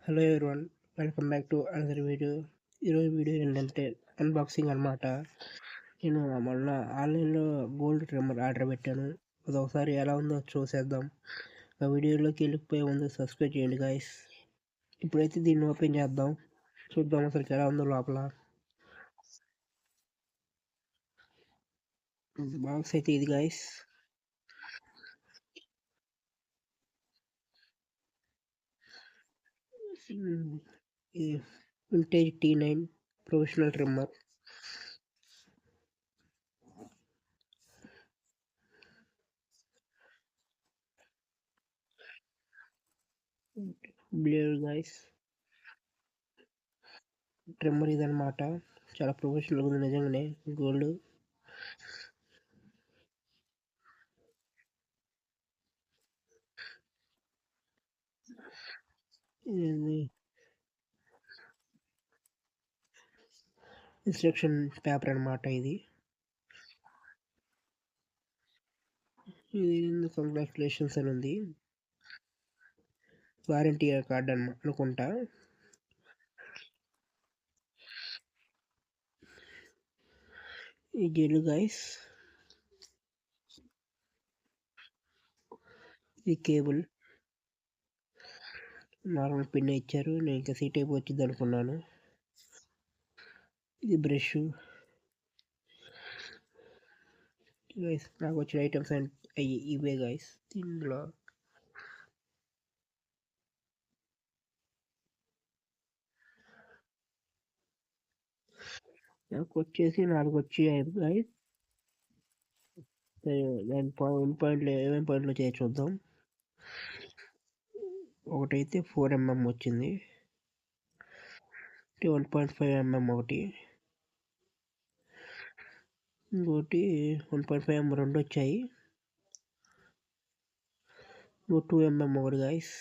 Hello everyone, welcome back to another video. ఈరోజు video ఏంటంటే unboxing అనమాట. నేను మొన్న ఆన్లైన్లో గోల్డ్ ట్రిమ్మర్ ఆర్డర్ పెట్టాను. అది ఒకసారి ఎలా ఉందో చూసేద్దాం. ఆ వీడియోలోకి వెళ్ళిపోయే ముందు సబ్స్క్రైబ్ చేయండి గాయస్. ఇప్పుడైతే దీన్ని ఓపెన్ చేద్దాం, చూద్దాం అసలు ఎలా ఉందో లోపల. బాక్స్ అయితే ఇది guys. Vintage T9 professional trimmer. Blade guys, trimmer ఇదనమాట. చాలా ప్రొఫెషనల్ ఉంది నిజంగానే. గోల్డ్ ఇది ఇన్స్ట్రక్షన్ పేపర్ అనమాట. ఇది కంగ్రాచులేషన్స్ అని ఉంది. వారంటీ కార్డ్ అనుకుంటా. ఈ జెల్ గైస్, ఈ కేబుల్, నార్మల్ పిన్ ఇచ్చారు. నేను ఇంకా సీ టైప్ వచ్చింది అనుకున్నాను. ఇది బ్రష్ గైస్. నాకు వచ్చిన ఐటమ్స్ అయ్యి ఇవే గైస్. దీనిలో నాకు వచ్చేసి 4 వచ్చాయి గైస్. దాని పాయింట్లు ఏమేమి పాయింట్లు చేసి చూద్దాం. ఒకటైతే 4mm వచ్చింది, 1.5mm ఒకటి, ఇంకోటి 1.5mm రెండు వచ్చాయి, 2mm ఒకటి గైస్.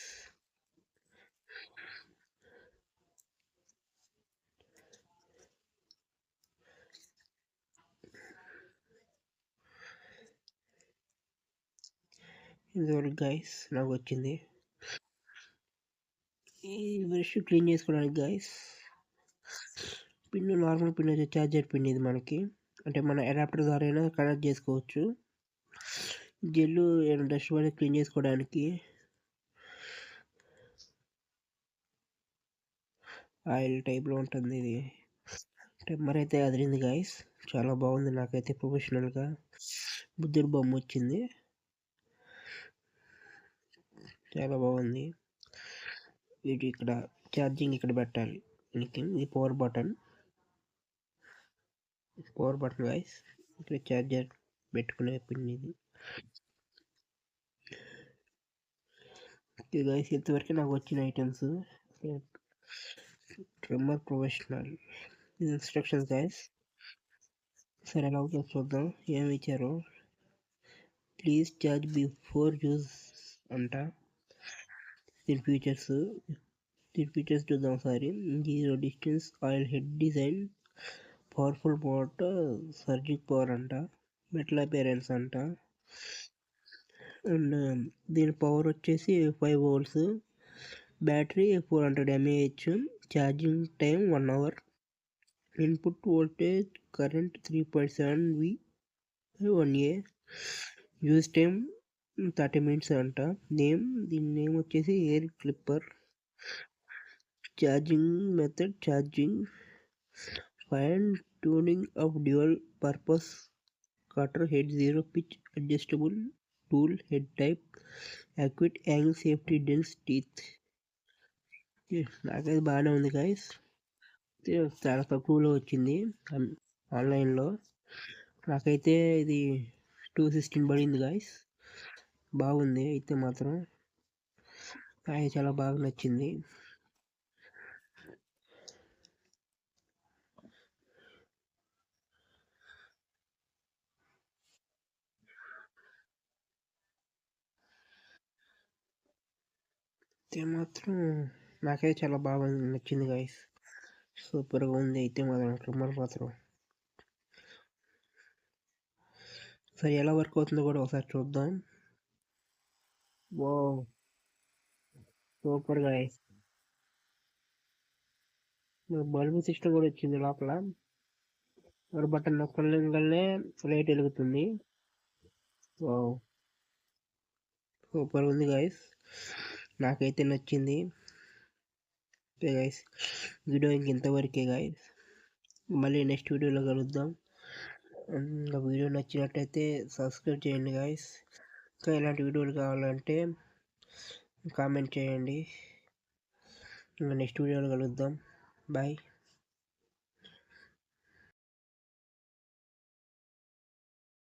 ఇది గైస్ నాకు వచ్చింది. ఈ బ్రష్ క్లీన్ చేసుకోవడానికి గైస్. పిన్ నార్మల్ పిన్ వచ్చి ఛార్జర్ పిన్. ఇది మనకి అంటే మన అడాప్టర్ ద్వారా అయినా కనెక్ట్ చేసుకోవచ్చు. జెల్లు డస్ట్ పడి క్లీన్ చేసుకోవడానికి. ఆయిల్ టైప్లో ఉంటుంది ఇది. టెంపర్ అయితే అదిరింది గైస్, చాలా బాగుంది. నాకైతే ప్రొఫెషనల్గా బుద్ధుడి బొమ్మ వచ్చింది, చాలా బాగుంది. వీటి ఇక్కడ ఛార్జింగ్ ఇక్కడ పెట్టాలి. ఇది పవర్ బటన్ గైస్. ఇక్కడ ఛార్జర్ పెట్టుకునే పిన్ ఇది. ఇది గైస్ ఇంతవరకు నాకు వచ్చిన items. Trimmer professional instructions guys. సరే ఎలా అవుతుందో చూద్దాం. ఏమి ఇచ్చారు. ప్లీజ్ ఛార్జ్ బిఫోర్ యూజ్ అంట. దీని ఫీచర్స్ చూద్దాం ఒకసారి. Zero distance, oil head design, powerful motor, సర్జిక్ పవర్ అంట, మెటల్ అపేరెన్స్ అంట. అండ్ దీని పవర్ వచ్చేసి 5 volts, battery 400 mAh, charging time 1 hour, input voltage current 3.7V 1A, use time 30 minutes అంట. దీని నేమ్ వచ్చేసి air clipper. Charging method, charging, fine tuning of dual purpose cutter head, zero pitch adjustable tool, head type, acute angle, safety, dense teeth. నాకైతే బాగానే ఉంది guys. చాలా తక్కువలో వచ్చింది ఆన్లైన్లో. నాకైతే ఇది 216 పడింది గైస్. బాగుంది అయితే మాత్రం. నాకు చాలా బాగా నచ్చింది. అయితే మాత్రం నాకైతే చాలా బాగా నచ్చింది గైస్. సూపర్గా ఉంది అయితే మాత్రం ట్రిమ్మర్ మాత్రం. సరే ఎలా వర్క్ అవుతుందో కూడా ఒకసారి చూద్దాం. Wow, super guys. Bulb system కూడా వచ్చింది లోపల. ఒక బటన్ నొక్కగానే లైట్ వెలుగుతుంది. వావ్, సూపర్ ఉంది గైస్, నాకైతే నచ్చింది. ఓకే గైస్, వీడియో ఇంతవరకే గైస్, మళ్ళీ నెక్స్ట్ వీడియోలో కలుద్దాం. ఇంకా వీడియో నచ్చినట్టయితే సబ్స్క్రైబ్ చేయండి గైస్. ఇంకా ఇలాంటి వీడియోలు కావాలంటే కామెంట్ చేయండి. ఇంకా నెక్స్ట్ వీడియోలో కలుద్దాం. బాయ్.